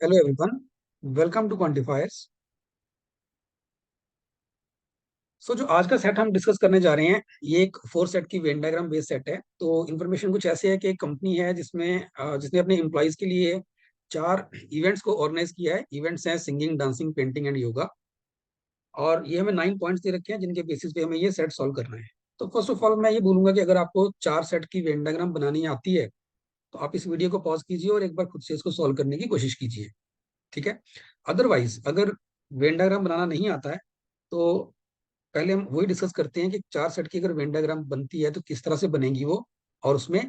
Hello everyone, welcome to quantifiers. जो आज का सेट हम डिस्कस करने जा रहे हैं, ये एक 4 सेट की वेन डायग्राम बेस्ड सेट है। तो इन्फॉर्मेशन कुछ ऐसे है कि एक कंपनी है जिसने अपने एम्प्लॉयज के लिए 4 इवेंट्स को ऑर्गेनाइज किया है। इवेंट्स हैं singing, dancing, painting and yoga. और ये हमें 9 पॉइंट्स दे रखे हैं जिनके बेसिस पे हमें ये सेट सॉल्व करना है। तो फर्स्ट ऑफ ऑल मैं ये बोलूंगा कि अगर आपको 4 सेट की वेन डायग्राम बनानी आती है तो आप इस वीडियो को पॉज कीजिए और एक बार खुद से इसको सॉल्व करने की कोशिश कीजिए। ठीक है। अदरवाइज अगर वेन डायग्राम बनाना नहीं आता है तो पहले हम वही डिस्कस करते हैं कि 4 सेट की अगर वेन डायग्राम बनती है तो किस तरह से बनेगी वो, और उसमें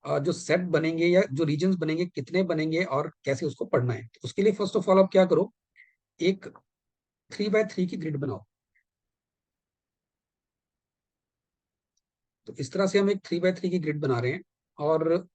जो सेट बनेंगे या जो रीजन्स बनेंगे कितने बनेंगे और कैसे उसको पढ़ना है। तो उसके लिए फर्स्ट ऑफ ऑल आप क्या करो, एक 3x3 की ग्रिड बनाओ। तो इस तरह से हम एक 3x3 की ग्रिड बना रहे हैं। और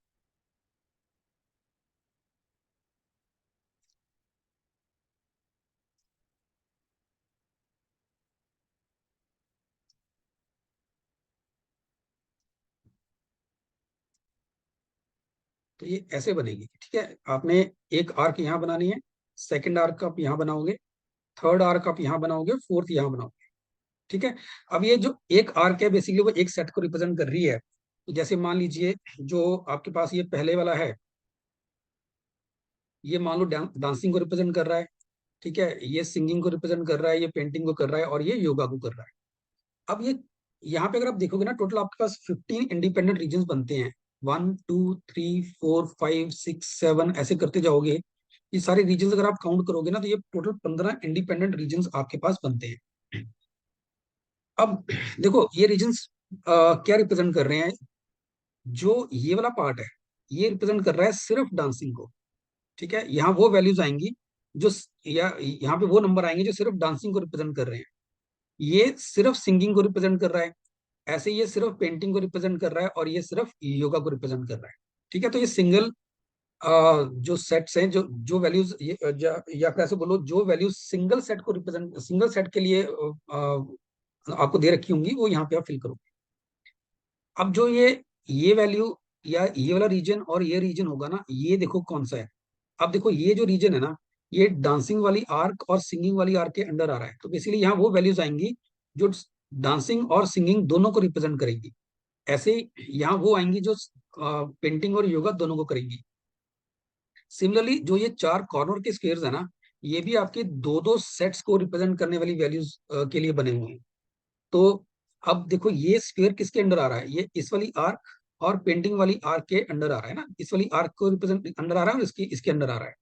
तो ये ऐसे बनेगी, ठीक है। आपने एक आर्क यहाँ बनानी है, सेकेंड आर्क आप यहाँ बनाओगे, थर्ड आर्क आप यहाँ बनाओगे, फोर्थ यहाँ बनाओगे। ठीक है। अब ये जो एक आर्क है बेसिकली वो एक सेट को रिप्रेजेंट कर रही है। तो जैसे मान लीजिए जो आपके पास ये पहले वाला है, ये मान लो डांसिंग को रिप्रेजेंट कर रहा है। ठीक है, ये सिंगिंग को रिप्रेजेंट कर रहा है, ये पेंटिंग को कर रहा है और ये योगा को कर रहा है। अब ये यहाँ पे अगर आप देखोगे ना, टोटल आपके पास 15 इंडिपेंडेंट रीजन बनते हैं। 1 2 3 4 5 6 7 ऐसे करते जाओगे। ये सारे रीजन अगर आप काउंट करोगे ना तो ये टोटल 15 इंडिपेंडेंट रीजन आपके पास बनते हैं। अब देखो ये रीजन्स क्या रिप्रेजेंट कर रहे हैं। जो ये वाला पार्ट है ये रिप्रेजेंट कर रहा है सिर्फ डांसिंग को। ठीक है, यहाँ वो वैल्यूज आएंगी जो या यहाँ पे वो नंबर आएंगे जो सिर्फ डांसिंग को रिप्रेजेंट कर रहे हैं। ये सिर्फ सिंगिंग को रिप्रेजेंट कर रहा है। ऐसे ये सिर्फ पेंटिंग को रिप्रेजेंट कर रहा है और ये सिर्फ योगा को रिप्रेजेंट कर रहा है। ठीक है, तो ये सिंगल जो सेट्स हैं, जो जो वैल्यूज या फिर ऐसे बोलो जो वैल्यूज सिंगल सेट को रिप्रेजेंट, सिंगल सेट के लिए आपको दे रखी होंगी वो यहाँ पे आप फिल करो। अब जो ये वैल्यू या ये वाला रीजन और ये रीजन होगा ना, ये देखो कौन सा है। अब देखो ये जो रीजन है ना, ये डांसिंग वाली आर्क और सिंगिंग वाली आर्क के अंडर आ रहा है। तो बेसिकली यहाँ वो वैल्यूज आएंगी जो डांसिंग और सिंगिंग दोनों को रिप्रेजेंट करेंगी। ऐसे यहाँ वो आएंगी जो पेंटिंग और योगा दोनों को करेंगी। सिमिलरली जो ये 4 कॉर्नर के स्क्वेयर्स है ना, ये भी आपके दो दो सेट्स को रिप्रेजेंट करने वाली वैल्यूज के लिए बने हुए हैं। तो अब देखो ये स्फीयर किसके अंडर आ रहा है, ये इस वाली आर्क और पेंटिंग वाली आर्क के अंडर आ रहा है ना। इस वाली आर्क को रिप्रेजेंट अंडर आ रहा है और इसकी इसके अंडर आ रहा है।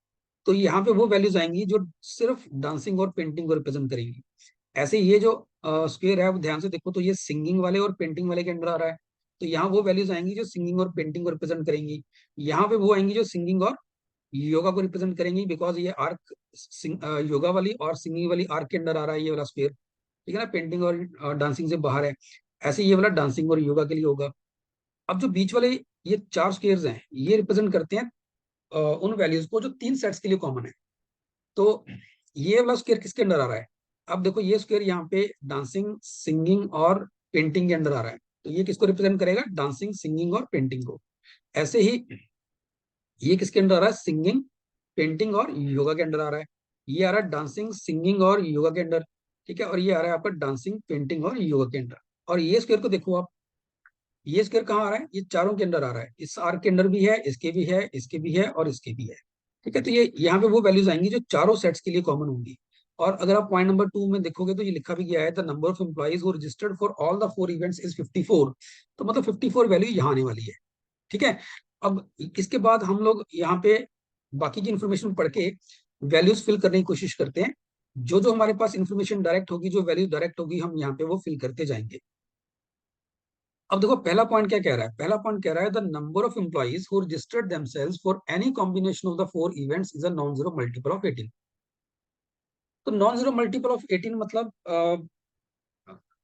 तो यहाँ पे वो वैल्यूज आएंगी जो सिर्फ डांसिंग और पेंटिंग को रिप्रेजेंट करेंगी। ऐसे ये जो स्क्वेयर है वो ध्यान से देखो, तो ये सिंगिंग वाले और पेंटिंग वाले के अंडर आ रहा है। तो यहाँ वो वैल्यूज आएंगी जो सिंगिंग और पेंटिंग को रिप्रेजेंट करेंगी। यहाँ पे वो आएंगी जो सिंगिंग और योगा को रिप्रेजेंट करेंगी, बिकॉज ये आर्क योगा वाली और सिंगिंग वाली आर्क के अंडर आ रहा है ये वाला स्क्वेयर। ठीक है ना, पेंटिंग और डांसिंग से बाहर है। ऐसे ये वाला डांसिंग और योगा के लिए होगा। अब जो बीच वाले ये 4 स्क्वेयर्स हैं ये रिप्रेजेंट करते हैं उन वैल्यूज को जो 3 सेट्स के लिए कॉमन है। तो ये वाला स्क्वायर किसके अंडर आ रहा है। अब देखो ये स्क्वायर यहाँ पे डांसिंग, सिंगिंग और पेंटिंग के अंडर आ रहा है। तो ये किसको रिप्रेजेंट करेगा, डांसिंग, सिंगिंग और पेंटिंग को। ऐसे ही ये किसके अंडर आ रहा है, सिंगिंग, पेंटिंग और योगा के अंडर आ रहा है। ये आ रहा है डांसिंग, सिंगिंग और योगा के अंडर। ठीक है, और ये आ रहा है आपका डांसिंग, पेंटिंग और योगा के अंडर। और ये स्क्वायर को देखो आप, ये स्क्वायर कहाँ आ रहा है, ये चारों के अंडर आ रहा है। इस आर्क के अंडर भी है, इसके भी है, इसके भी है और इसके भी है। ठीक है, तो ये यहाँ पे वो वैल्यूज आएंगी जो चारों सेट्स के लिए कॉमन होंगी। और अगर आप पॉइंट नंबर 2 में देखोगे तो ये लिखा भी गया है, the number of employees who registered for all the 4 events is 54। तो मतलब 54 वैल्यू यहाँ आने वाली है। ठीक है। अब इसके बाद हम लोग यहाँ पे बाकी की इंफॉर्मेशन पढ़ के वैल्यूज फिल करने की कोशिश करते हैं। जो जो हमारे पास इंफॉर्मेशन डायरेक्ट होगी, जो वैल्यू डायरेक्ट होगी, हम यहाँ पे वो फिल करते जाएंगे। अब देखो पहला पॉइंट क्या कह रहा है, पहला पॉइंट कह रहा है the number of employees who registered themselves for any combination of the 4 events is a non zero multiple of 18। तो नॉन जीरो मल्टीपल ऑफ 18 मतलब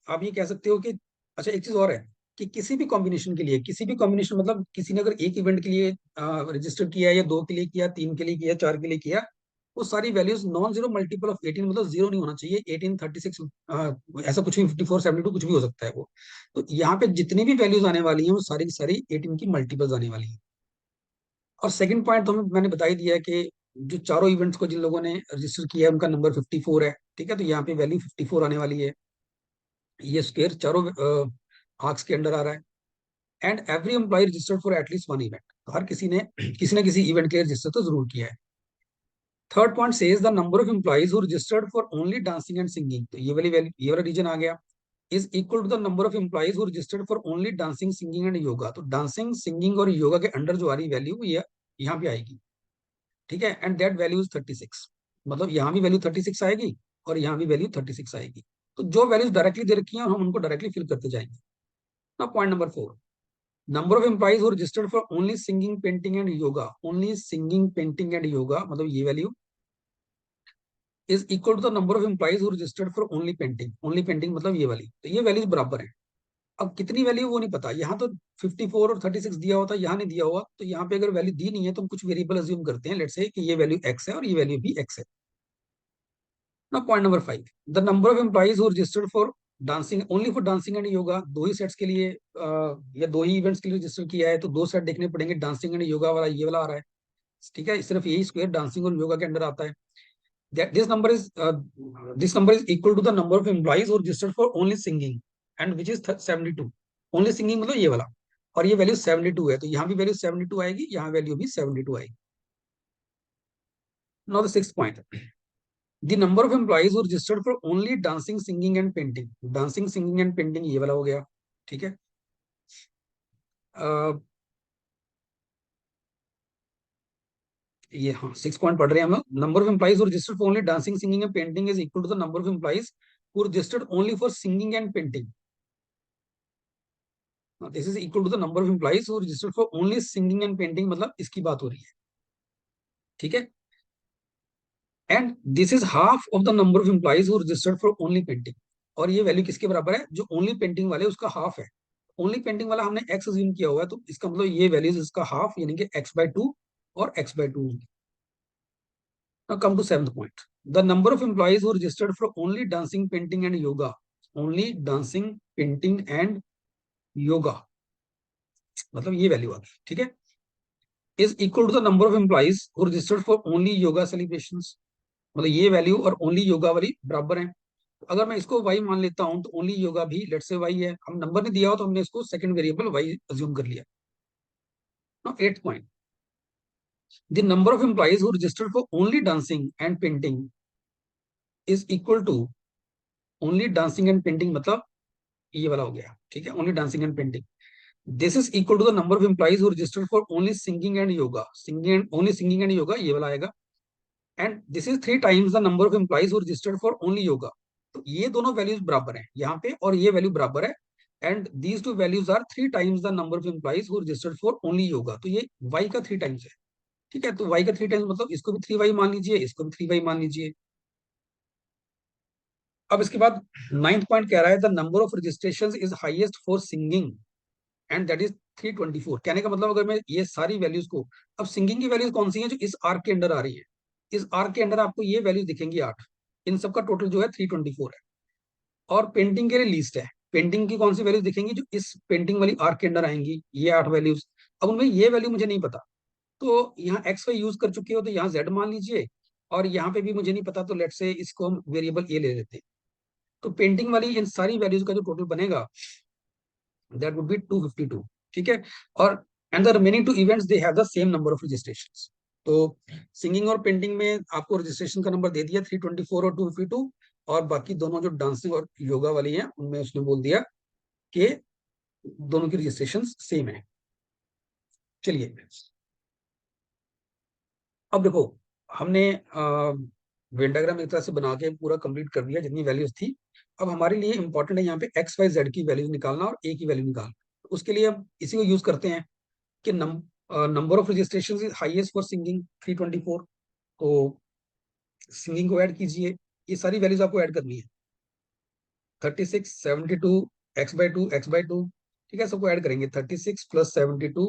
आप ये कह सकते हो कि, अच्छा एक चीज और है कि किसी भी कॉम्बिनेशन के लिए, किसी भी कॉम्बिनेशन मतलब किसी ने अगर एक इवेंट के लिए रजिस्टर किया या 2 के लिए किया, 3 के लिए किया, 4 के लिए किया, वो सारी values non zero multiple of 18 मतलब जीरो नहीं होना चाहिए। 18, 36 ऐसा कुछ भी, 54, 72 कुछ भी हो सकता है वो। तो यहाँ पे जितनी भी वैल्यूज आने वाली हैं वो सारी की सारी 18 की मल्टीपल्स आने वाली हैं। और सेकंड पॉइंट तो मैंने बता ही दिया है कि जो चारों इवेंट्स को जिन लोगों ने रजिस्टर किया है उनका नंबर 54 है, ठीक है, तो यहाँ पे वैल्यू 54 आने वाली है। ये स्क्वायर चारों आर्क्स के अंडर आ रहा है। And every employee registered for at least one event, तो हर किसी ने किसी इवेंट के लिए रजिस्टर तो जरूर किया है। Third point says the number of employees who registered for only dancing and singing, तो ये वाली वैल्यू, ये वाला रीजन आ गया, is equal to the number of employees who registered for only dancing singing and yoga, तो dancing singing और योगा के अंडर जो आ रही वैल्यू ये यहाँ पे आएगी, ठीक है। एंड दैट वैल्यू इज 36, मतलब यहाँ भी वैल्यू 36 आएगी और यहाँ भी वैल्यू 36 आएगी। तो जो वैल्यूज डायरेक्टली दे रखी हैं हम उनको डायरेक्टली फिल करते जाएंगे ना। Point number 4, number of employees who registered for only singing painting and yoga, only singing painting and yoga मतलब ये value is equal to the number of employees who registered for only painting, only painting मतलब ये वाली, तो ये values बराबर है। अब कितनी वैल्यू वो नहीं पता, यहाँ तो 54 और 36 दिया होता, यहाँ नहीं दिया हुआ, तो यहाँ पे अगर वैल्यू दी नहीं है तो हम कुछ वेरिएबल अज्यूम करते हैं, लेट्स से कि ये वैल्यू x है और ये वैल्यू भी x है ना। Point number 5, the number of employees who registered for dancing only for dancing and yoga, दो ही सेट्स के लिए या दो ही इवेंट्स के लिए रजिस्टर किया है, तो दो सेट देखने पड़ेंगे, डांसिंग एंड योगा वाला ये वाला आ रहा है, ठीक है, सिर्फ यही स्क्वायर डांसिंग और योगा के अंदर आता है। This number is equal to the number of employees who registered for only singing and which is 72, only singing मतलब ये वाला, और ये वैल्यू 72 है, तो यहाँ भी वैल्यू 72 आएगी, यहाँ वैल्यू भी 72 आएगी। Now the sixth point, the number of employees who registered for only dancing singing and painting, dancing singing and painting ये वाला हो गया, ठीक है। ये हाँ 6 पॉइंट पढ़ रहे हैं हम लोग। Number of employees who registered for only dancing singing and painting is equal to the number of employees who registered only for singing and painting, this is equal to the number of employees who registered for only singing and painting, मतलब इसकी बात हो रही है, ठीक है। And this is half of the number of employees who registered for only painting, और ये वैल्यू किसके बराबर है, जो ओनली पेंटिंग वाले उसका हाफ है। ओनली पेंटिंग वाला हमने एक्स अज्यूम किया हुआ है, तो इसका मतलब ये वैल्यूज इसका हाफ यानी कि x/2 और x/2। Now come to seventh point, the number of employees who registered for only dancing painting and yoga, only dancing painting and yoga मतलब ये वैल्यू आ गई, ठीक है, is equal to the number of employees who registered for only yoga celebrations, मतलब ये value और only yoga वाली बराबर है। अगर मैं इसको y मान लेता हूं तो ओनली योगा भी लेट्स से y है, हम नंबर नहीं दिया हो तो हमने इसको सेकंड वेरिएबल y अज्यूम कर लिया। Now eight point, the number of employees who registered for only dancing and painting is equal to only dancing and painting मतलब ये वाला हो गया, ठीक है, only dancing and painting, this is equal to the number of employees who registered for only singing and yoga, singing and only singing and yoga ये वाला आएगा। And this is 3 times the number of employees who registered for only yoga, तो ये दोनों values बराबर हैं यहाँ पे और ये वैल्यू बराबर है। And these two values are 3 times the number of employees who registered for only yoga, तो ये y का 3 times है, ठीक है। तो y का 3 times मतलब इसको भी 3y मान लीजिए, इसको भी 3y मान लीजिए। अब इसके बाद नाइन्थ पॉइंट कह रहा है the number of registration is highest for singing and that is 324, कहने का मतलब अगर मैं ये सारी वैल्यूज को, अब सिंगिंग की वैल्यूज कौन सी है जो इस आर्क के अंडर आ रही है, इस आर्क के अंदर आपको ये वैल्यूज दिखेंगी 8, इन सबका टोटल जो है 324 है। और पेंटिंग के लिए लीस्ट है, पेंटिंग की कौन सी वैल्यूज दिखेंगी जो इस पेंटिंग वाली आर्क के अंदर आएंगी, ये 8 वैल्यूज। अब उनमें ये वैल्यू मुझे नहीं पता, तो यहाँ एक्स वाई यूज कर चुके हो तो यहाँ जेड मान लीजिए, और यहाँ पे भी मुझे नहीं पता तो लेट से इसको हम वेरिएबल ए ले लेते हैं। तो पेंटिंग वाली इन सारी वैल्यूज का जो टोटल बनेगा दैट वुड बी 252, ठीक है। और and the remaining to events they have the same number of registrations, तो सिंगिंग और पेंटिंग में आपको रजिस्ट्रेशन का नंबर दे दिया 324 और 252, और बाकी दोनों जो डांसिंग और योगा वाली हैं उनमें उसने बोल दिया कि दोनों की रजिस्ट्रेशन सेम है। चलिए अब देखो, हमने वेन डायग्राम एक तरह से बना के पूरा कंप्लीट कर दिया जितनी वैल्यूज थी। अब हमारे लिए इंपॉर्टेंट है यहाँ पे एक्स वाई जेड की वैल्यूज निकालना और ए की वैल्यू निकालना। तो उसके लिए हम इसी को यूज करते हैं कि number of registration is highest for singing 324, तो सिंगिंग को ऐड कीजिए, ये सारी वैल्यूज आपको ऐड करनी है, 36 72 x/2 x/2, ठीक है, सबको ऐड करेंगे, 36 + 72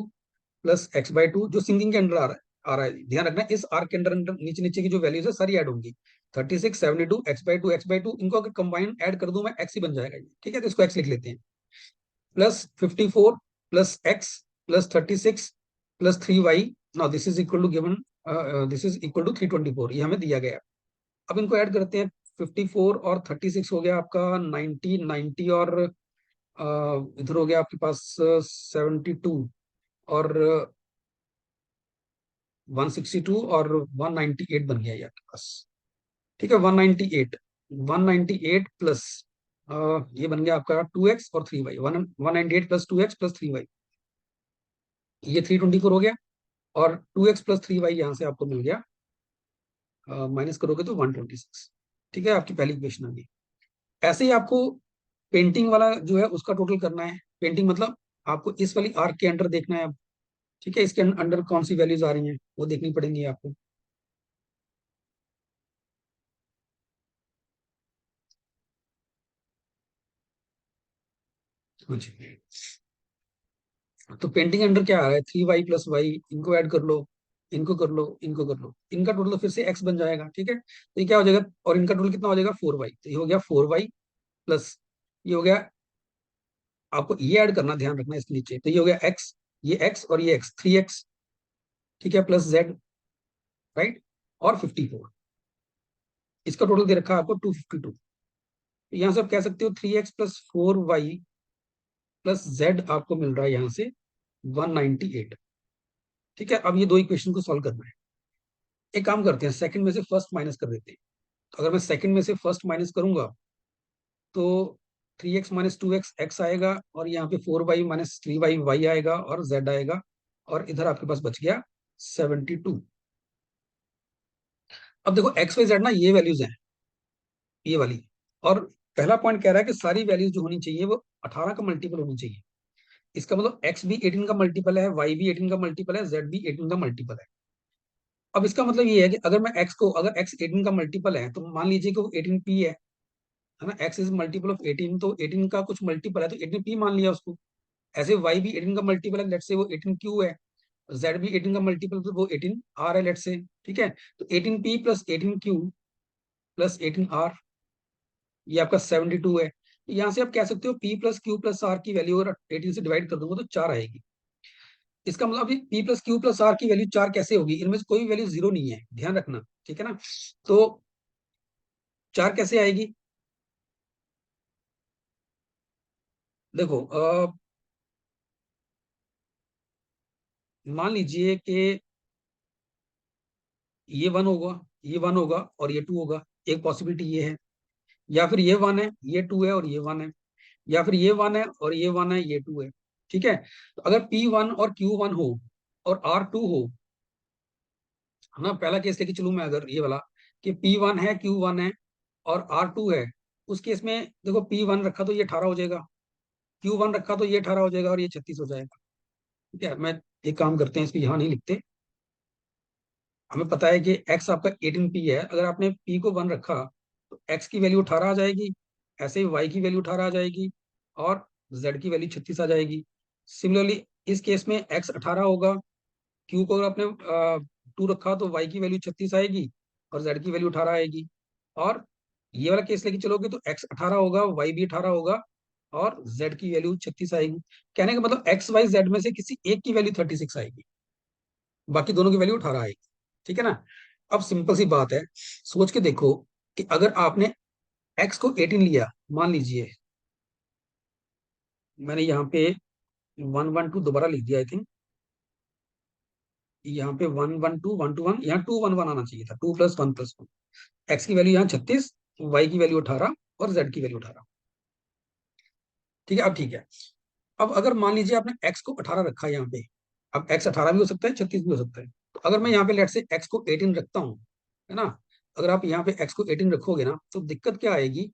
+ x/2 जो सिंगिंग के अंडर आ रहा है, ध्यान रखना इस आर्क के अंदर अंदर नीचे नीचे की जो वैल्यूज है सारी ऐड होंगी, 36 72 x/2 x/2, इनको अगर कंबाइन ऐड कर दूं मैं x ही बन जाएगा ये, ठीक है, तो इसको x लिख लेते हैं, +54 + x + 36 + 3y, now this is equal to given this is equal to 324, ये हमें दिया गया है। अब इनको ऐड करते हैं, 54 और 36 हो गया आपका 90, 90 और इधर हो गया आपके पास 72 और 162 और 198 बन गया ये आपके पास। ठीक है, 198, 198 प्लस ये बन गया आपका 2x और 3y, 198 plus 2x plus 3y, ये 324 हो गया। और 2x प्लस 3y यहाँ से आपको मिल गया, माइनस करोगे तो 126। ठीक है, आपकी पहली इक्वेशन आ गई। ऐसे ही आपको पेंटिंग वाला जो है उसका टोटल करना है। पेंटिंग मतलब आपको इस वाली आर्क के अंडर देखना है अब। ठीक है, इसके अंडर कौन सी वैल्यूज आ रही हैं वो देखनी पड़ेंगी आपको। हाँ जी। तो पेंटिंग अंडर क्या आ रहा है, 3y+y, इनको ऐड कर लो, इनको कर लो, इनको कर लो, इनका टोटल फिर से x बन जाएगा। ठीक है, तो ये क्या हो जाएगा, और इनका टोटल कितना हो जाएगा 4y, तो ये हो गया 4y प्लस, ये हो गया, आपको ये ऐड करना, ध्यान रखना इसके नीचे, तो ये हो गया x, ये x और ये x, 3x। ठीक है, प्लस z, राइट, और 54, इसका टोटल दे रखा है आपको 252। यहाँ से आप कह सकते हो 3x+4y प्लस z आपको मिल रहा है यहाँ से 198। ठीक है, अब ये दो इक्वेशन को सॉल्व करना है। एक काम करते हैं, सेकंड में से फर्स्ट माइनस कर देते हैं। तो अगर मैं सेकंड में से फर्स्ट माइनस करूंगा तो 3x-2x x आएगा, और यहाँ पे 4y-3y y आएगा, और z आएगा, और इधर आपके पास बच गया 72। अब देखो एक्स वाई जेड ना ये वैल्यूज हैं, ये वाली। और पहला पॉइंट कह रहा है कि सारी वैल्यूज जो होनी चाहिए वो 18 का मल्टीपल होनी चाहिए। इसका मतलब एक्स भी 18 का मल्टीपल है, वाई भी 18 का मल्टीपल है, जेड भी 18 का मल्टीपल है। अब इसका मतलब ये है कि अगर मैं एक्स को, अगर एक्स 18 का मल्टीपल है तो मान लीजिए कि वो 18p है ना, एक्स इज मल्टीपल ऑफ 18, तो 18 का कुछ मल्टीपल है तो 18p मान लिया उसको। ऐसे वाई भी 18 का मल्टीपल है, लेट्स से वो 18q है। जेड भी 18 का मल्टीपल तो वो 18r है, लेट्स से। ठीक है, तो 18p plus 18q plus 18r, ये आपका 72 है। तो यहाँ से आप कह सकते हो p+q+r की वैल्यू अगर 18 से डिवाइड कर दूंगा तो 4 आएगी। इसका मतलब अभी p+q+r की वैल्यू 4 कैसे होगी, इनमें से कोई वैल्यू जीरो नहीं है, ध्यान रखना। ठीक है ना, तो 4 कैसे आएगी, देखो मान लीजिए कि ये 1 होगा, ये 1 होगा और ये 2 होगा, एक पॉसिबिलिटी ये है। या फिर ये 1 है, ये 2 है और ये 1 है। या फिर ये 1 है और ये 1 है, ये 2 है। ठीक है, तो अगर P1 और Q1 हो और R2 हो, है ना, पहला केस लेके चलूं मैं, अगर ये वाला कि P1 है, Q1 है और R2 है, उस केस में देखो P1 रखा तो ये 18 हो जाएगा, Q1 रखा तो ये 18 हो जाएगा, और ये 36 हो जाएगा। ठीक है, मैं एक काम करते हैं, इसको यहाँ नहीं लिखते। हमें पता है कि x आपका 18p है, अगर आपने p को 1 रखा तो x की वैल्यू 18 आ जाएगी, ऐसे ही y की वैल्यू 18 आ जाएगी, और z की वैल्यू 36 आ जाएगी। सिमिलरली इस केस में x 18 होगा, q को अगर आपने 2 रखा तो y की वैल्यू 36 आएगी, और z की वैल्यू 18 आएगी। और ये वाला केस लेके चलोगे तो x 18 होगा, y भी 18 होगा, और z की वैल्यू 36 आएगी। कहने का मतलब x y z में से किसी एक की वैल्यू 36 आएगी, बाकी दोनों की वैल्यू 18 आएगी। ठीक है ना, अब सिंपल सी बात है, सोच के देखो कि अगर आपने x को 18 लिया, मान लीजिए मैंने यहाँ पे 112 दोबारा लिख दिया, आई थिंक यहाँ पे 112 1 2 1, यहाँ 2 1 1 आना चाहिए था, 2+1+1। एक्स की वैल्यू यहाँ 36, वाई की वैल्यू 18 और जेड की वैल्यू 18। ठीक है, अब ठीक है, अब अगर मान लीजिए आपने एक्स को 18 रखा है यहाँ पे, अब एक्स 18 भी हो सकता है, 36 भी हो सकता है। तो अगर मैं यहाँ पे लेट से एक्स को 18 रखता हूँ, है ना, अगर आप यहाँ पे एक्स को 18 रखोगे ना तो दिक्कत क्या आएगी,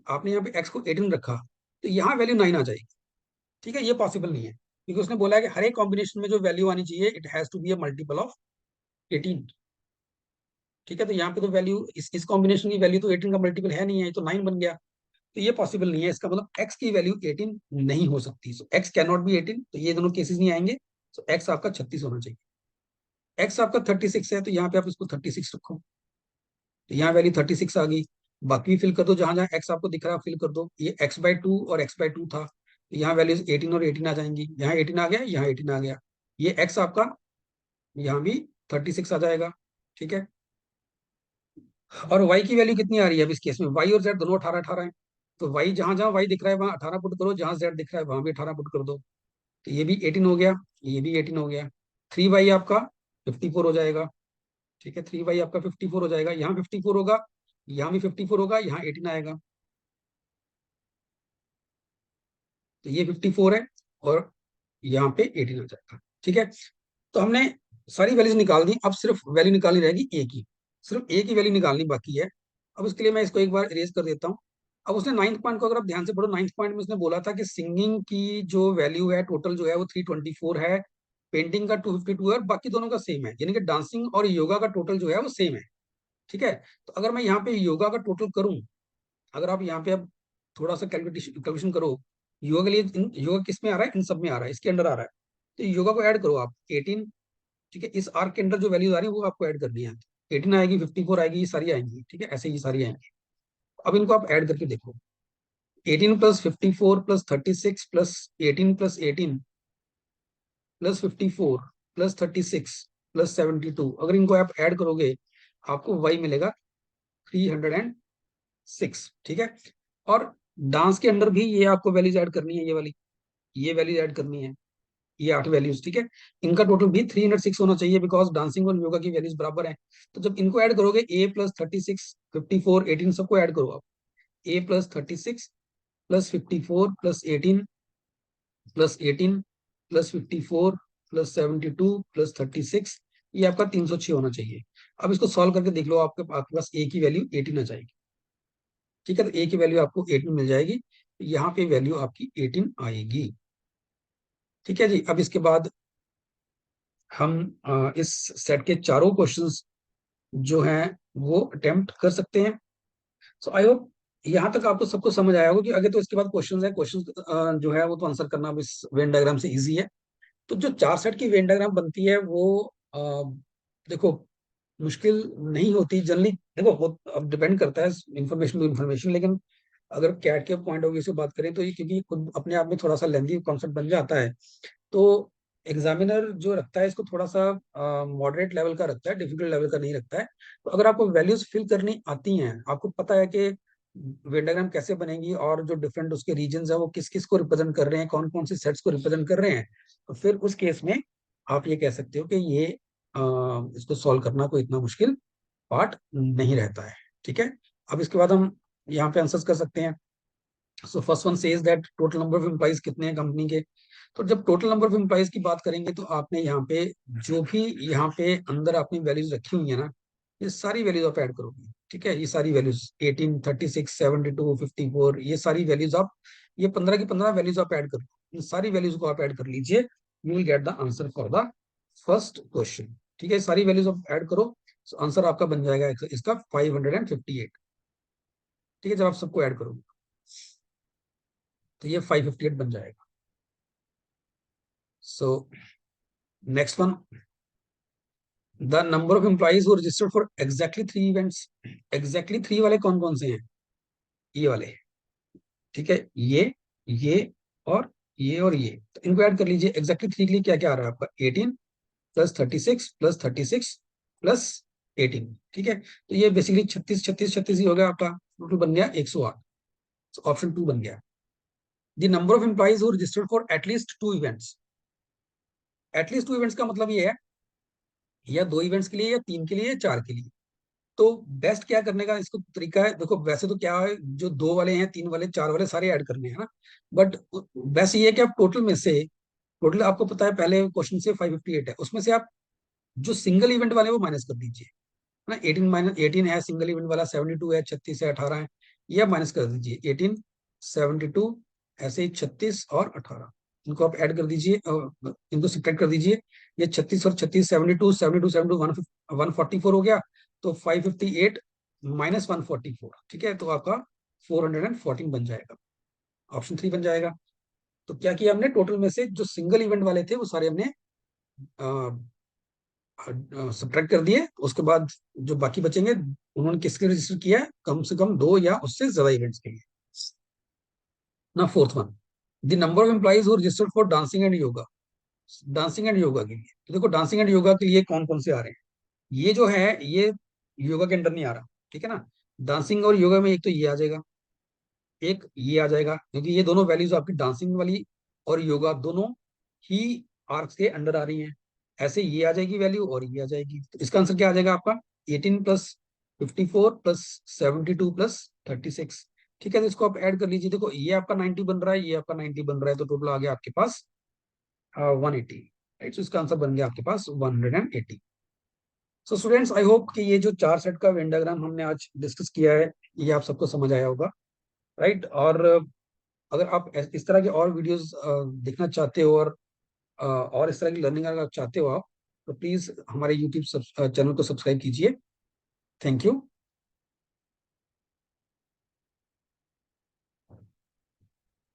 आपने यहाँ पे एक्स को 18 रखा तो यहाँ वैल्यू 9 आ जाएगी। ठीक है, ये पॉसिबल नहीं है, क्योंकि उसने बोला है कि हर एक कॉम्बिनेशन में जो वैल्यू आनी चाहिए it has to be a multiple of 18। ठीक है, तो यहाँ पे तो वैल्यू इस कॉम्बिनेशन की वैल्यू तो 18 का मल्टीपल है नहीं है, तो 9 बन गया। तो ये पॉसिबल नहीं है, इसका मतलब x की वैल्यू 18 नहीं हो सकती, सो x कैन नॉट बी 18, तो ये दोनों केसेस नहीं आएंगे। सो x आपका 36 होना चाहिए। x आपका 36 है तो यहाँ पे आप इसको 36 रखो, तो यहाँ वैल्यू 36 आ गई। बाकी फिल कर दो, जहां जहां x आपको दिख रहा है फिल कर दो, ये x/2 और x/2 था, तो यहाँ वैल्यूज 18 और 18 आ जाएंगी, यहाँ 18 आ गया, यहाँ 18 आ गया। ये x आपका यहाँ भी 36 आ जाएगा। ठीक है, और वाई की वैल्यू कितनी आ रही है अब इस केस में, वाई और जेड दोनों 18 18 है। तो वाई जहां जहां वाई दिख रहा है वहां 18 पुट करो, जहां जेड दिख रहा है वहां भी 18 पुट कर दो। तो ये भी 18 हो गया, ये भी 18 हो गया। 3y आपका 54 हो जाएगा। ठीक है, 3y आपका 54 हो जाएगा, यहाँ 54 होगा, यहाँ भी 54 होगा, यहाँ 18 आएगा। तो ये 54 है और यहाँ पे 18 आ जाएगा। ठीक है, तो हमने सारी वैल्यूज निकाल दी, अब सिर्फ वैल्यू निकालनी रहेगी ए की, सिर्फ ए की वैल्यू निकालनी बाकी है। अब उसके लिए मैं इसको एक बार इरेज कर देता हूँ। अब उसने नाइन्थ पॉइंट को अगर आप ध्यान से पढ़ो, नाइन्थ पॉइंट में उसने बोला था कि सिंगिंग की जो वैल्यू है टोटल जो है वो 324 है, पेंटिंग का 252 है और बाकी दोनों का सेम है, यानी कि डांसिंग और योगा का टोटल जो है वो सेम है। ठीक है, तो अगर मैं यहाँ पे योगा का टोटल करूं, अगर आप यहाँ पे अब थोड़ा सा कैलकुलेशन कैलकुलेशन करो, योगा के लिए योगा किस में आ रहा है, इन सब में आ रहा है, इसके अंडर आ रहा है। तो योगा को ऐड करो आप 18। ठीक है, इस आर्क के अंदर जो वैल्यूज आ रही है वो आपको ऐड करनी है। 18 आएगी, 54 आएगी, ये सारी आएंगी। ठीक है, ऐसे ये सारी आएंगी। अब इनको आप ऐड करके देखो, 18 plus 54 plus 36 plus 18 plus 18 plus 54 plus 36 plus 72, अगर इनको आप ऐड करोगे आपको वाई मिलेगा 306। ठीक है, और डांस के अंदर भी ये आपको वैल्यूज ऐड करनी है, ये वाली, ये वैल्यूज ऐड करनी है, ये 8 वैल्यूज। ठीक है, इनका टोटल भी 306 होना चाहिए, बिकॉज डांसिंग और योगा की वैल्यूज बराबर है। तो जब इनको ऐड करोगे, ए प्लस 36 54 18 सबको ऐड करो आप, A plus 36 plus 54 plus 18 plus 18 plus 54 plus 72 plus 36, ये आपका 306 होना चाहिए। अब इसको सॉल्व करके देख लो, आपके पास ए की वैल्यू 18 आ जाएगी। ठीक है, तो ए की वैल्यू आपको 18 मिल जाएगी, यहाँ पे वैल्यू आपकी 18 आएगी। ठीक है जी, अब इसके बाद हम इस सेट के चारों क्वेश्चंस जो हैं वो अटेम्प्ट कर सकते हैं। सो आई होप यहाँ तक आपको सबको समझ आया होगा कि आगे तो इसके बाद क्वेश्चंस है, क्वेश्चंस जो है वो तो आंसर करना अब इस वेन डायग्राम से इजी है। तो जो चार सेट की वेन डायग्राम बनती है वो देखो मुश्किल नहीं होती जनरली। देखो वो अब डिपेंड करता है इंफॉर्मेशन टू इंफॉर्मेशन, लेकिन अगर कैट के पॉइंट ऑफ व्यू से बात करें तो ये क्योंकि खुद अपने आप में थोड़ा सा लेंथी कॉन्सेप्ट बन जाता है, तो एग्जामिनर जो रखता है इसको थोड़ा सा मॉडरेट लेवल का रखता है, डिफिकल्ट लेवल का नहीं रखता है। तो अगर आपको वैल्यूज फिल करनी आती हैं, आपको पता है कि वेन डायग्राम कैसे बनेगी और जो डिफरेंट उसके रीजन है वो किस किस को रिप्रेजेंट कर रहे हैं, कौन कौन से सेट्स को रिप्रेजेंट कर रहे हैं, तो फिर उस केस में आप ये कह सकते हो कि ये इसको सॉल्व करना कोई इतना मुश्किल पार्ट नहीं रहता है। ठीक है, अब इसके बाद हम यहाँ पे आंसर्स कर सकते हैं। So first one says that total number of employees कितने हैं कंपनी के। तो जब टोटल नंबर ऑफ एम्प्लॉइज की बात करेंगे तो आपने यहाँ पे जो भी यहाँ पे अंदर अपनी वैल्यूज रखी हुई है ना, ये सारी वैल्यूज आप ऐड करोगे। ठीक है, ये सारी वैल्यूज 18 36 72 54, ये सारी वैल्यूज आप, ये 15 की 15 वैल्यूज आप ऐड करो, इन सारी वैल्यूज को आप ऐड कर लीजिए, you will get the answer for the first question. ठीक है, सारी वैल्यूज आप ऐड करो, आंसर आपका बन जाएगा इसका 558। ठीक है, जब आप सबको ऐड करोगे तो ये 558 बन जाएगा। So next one, the number of employees who registered for exactly 3 events. Exactly 3 वाले कौन कौन से हैं, ये वाले। ठीक है, ये और ये और ये, तो इनको ऐड कर लीजिए। एग्जैक्टली 3 के लिए क्या क्या आ रहा है आपका, 18 प्लस 36 प्लस 36 प्लस 18। ठीक है, तो ये बेसिकली 36 36 36 ही हो गया आपका, टोटल बन गया 108। ऑप्शन 2 बन गया। The number of employees who registered for at least 2 events. At least 2 events का मतलब ये है या 2 इवेंट्स के लिए या 3 के लिए या 4 के लिए। तो बेस्ट क्या करने का इसको तरीका है, देखो वैसे तो क्या है, जो 2 वाले हैं 3 वाले 4 वाले सारे ऐड करने हैं ना, बट बेस्ट ये है कि आप टोटल में से, टोटल आपको पता है पहले क्वेश्चन से 558 है, उसमें से आप जो सिंगल इवेंट वाले वो माइनस कर दीजिए, है ना। 18 है सिंगल इवेंट वाला, 72 है, 36 है, 18 है, ये आप माइनस कर दीजिए। 18 72 ऐसे ही 36 और 18, इनको आप ऐड कर दीजिए, इनको सब्ट्रैक्ट कर दीजिए। ये 36 और 36 72 72 72 144 हो गया, तो 558 माइनस 144, ठीक है, तो आपका 414 बन जाएगा, ऑप्शन 3 बन जाएगा। तो क्या किया हमने, टोटल में से जो सिंगल इवेंट वाले थे वो सारे हमने सब्ट्रैक्ट कर दिए, उसके बाद जो बाकी बचेंगे उन्होंने किसके रजिस्टर किया है, कम से कम 2 या उससे ज्यादा इवेंट्स के लिए। ना fourth one, the number of employees who registered for dancing and yoga. Dancing and yoga के लिए। तो देखो डांसिंग एंड योगा के लिए कौन कौन से आ रहे हैं। ये जो है ये योगा के अंडर नहीं आ रहा, ठीक है ना। डांसिंग और योगा में एक तो ये आ जाएगा, एक ये आ जाएगा, क्योंकि ये दोनों वैल्यूज आपकी डांसिंग वाली और योगा दोनों ही आर्क्स के अंडर आ रही हैं। ऐसे ये आ जाएगी वैल्यू और ये आ जाएगी, तो इसका आंसर क्या आ जाएगा आपका 18 प्लस 54 प्लस 72 प्लस 36। ठीक है, तो इसको आप ऐड कर लीजिए। देखो ये आपका 90 बन रहा है, ये आपका 90 बन रहा है, तो टोटल आ गया आपके पास 180। राइट, तो इसका आंसर बन गया आपके पास 180। सो स्टूडेंट्स, आई होप कि ये जो चार सेट का वेन डायग्राम हमने आज डिस्कस किया है, ये आप सबको समझ आया होगा। राइट, और अगर आप इस तरह के और वीडियोस देखना चाहते हो और इस तरह की लर्निंग अगर आप चाहते हो आप, तो प्लीज हमारे यूट्यूब चैनल को सब्सक्राइब कीजिए। Thank you.